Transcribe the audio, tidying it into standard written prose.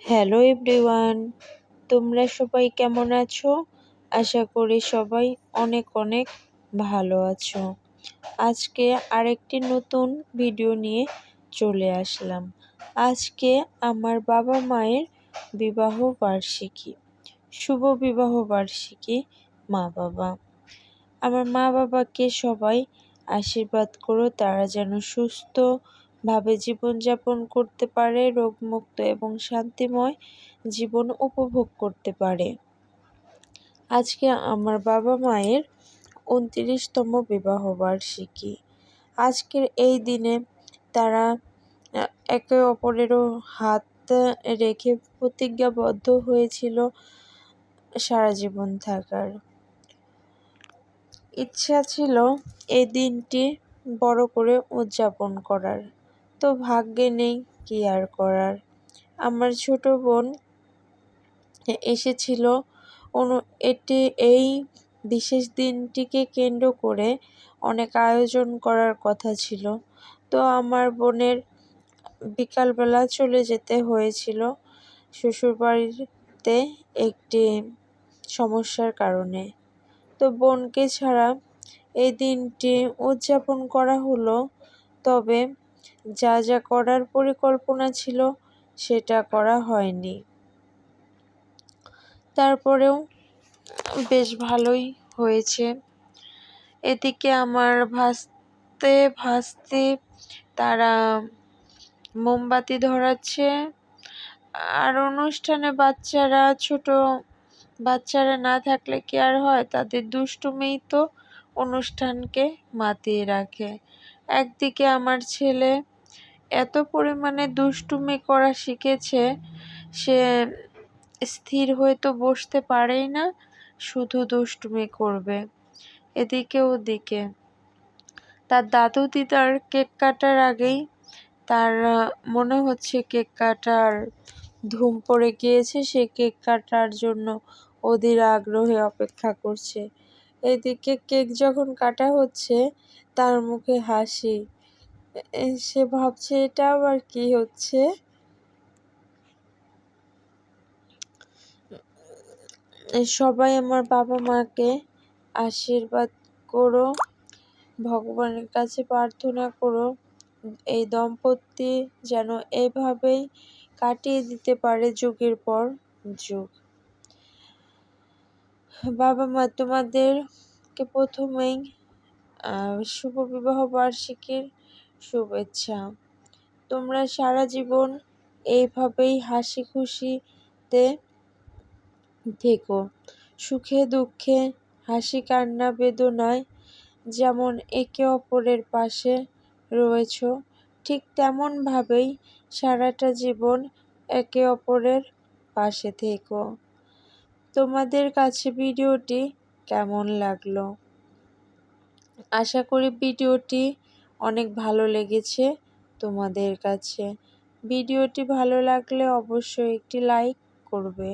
Hello everyone, তোমরা সবাই কেমন আছো? আশা করি সবাই অনেক অনেক ভালো আছো। আজকে আরেকটি নতুন ভিডিও নিয়ে চলে আসলাম। আজকে আমার বাবা মায়ের বিবাহ বার্ষিকী, শুভ বিবাহ বার্ষিকী মা বাবা। আমার মা বাবাকে সবাই আশীর্বাদ করো, তারা যেন সুস্থভাবে জীবনযাপন করতে পারে, রোগমুক্ত এবং শান্তিময় জীবন উপভোগ করতে পারে। আজকে আমার বাবা মায়ের ২৯তম বিবাহ বার্ষিকী। আজকের এই দিনে তারা একে অপরেরও হাত রেখে প্রতিজ্ঞাবদ্ধ হয়েছিল সারা জীবন থাকার। ইচ্ছা ছিল এই দিনটি বড় করে উদযাপন করার, তো ভাগ্যে নেই, কি আর করার। আমার ছোট বোন এসেছিল। এই বিশেষ দিনটিকে কেন্দ্র করে অনেক আয়োজন করার কথা ছিল, তো আমার বোনের বিকালবেলা চলে যেতে হয়েছিল শ্বশুরবাড়িতে একটি সমস্যার কারণে। তো বোনকে ছাড়া এই দিনটি উদযাপন করা হলো, তবে যা যা করার পরিকল্পনা ছিল সেটা করা হয়নি। তারপরেও বেশ ভালোই হয়েছে। এদিকে আমার ভাস্তে তারা মোমবাতি ধরাচ্ছে, আর অনুষ্ঠানে ছোট বাচ্চারা না থাকলে কি আর হয়, তাদের দুষ্টুমিই তো অনুষ্ঠানকে মাতিয়ে রাখে। একদিকে আমার ছেলে এত পরিমাণে দুষ্টুমি করা শিখেছে, সে স্থির হয়ে তো বসতে পারেই না, শুধু দুষ্টুমি করবে এদিকে ওদিকে। তার দাদু দিদার কেক কাটার আগেই তার মনে হচ্ছে কেক কাটার ধুম পড়ে গিয়েছে, সে কেক কাটার জন্য অধীর আগ্রহে অপেক্ষা করছে। এদিকে কেক যখন কাটা হচ্ছে তার মুখে হাসি, সে ভাবছে এটা আবার কি হচ্ছে। সবাই আমার বাবা মাকে আশীর্বাদ করো, ভগবানের কাছে প্রার্থনা করো এই দম্পতি যেন এভাবেই কাটিয়ে দিতে পারে যুগের পর যুগ। বাবা মা, তোমাদেরকে প্রথমেই শুভ বিবাহ বার্ষিকীর শুভেচ্ছা। তোমরা সারা জীবন এইভাবেই হাসি খুশিতে থেকো, সুখে দুঃখে, হাসি কান্না বেদনায় যেমন একে অপরের পাশে রয়েছ, ঠিক তেমনভাবেই সারাটা জীবন একে অপরের পাশে থেকো। তোমাদের কাছে ভিডিওটি কেমন লাগলো? আশা করি ভিডিওটি অনেক ভালো লেগেছে তোমাদের কাছে। ভিডিওটি ভালো লাগলে অবশ্যই একটি লাইক করবে।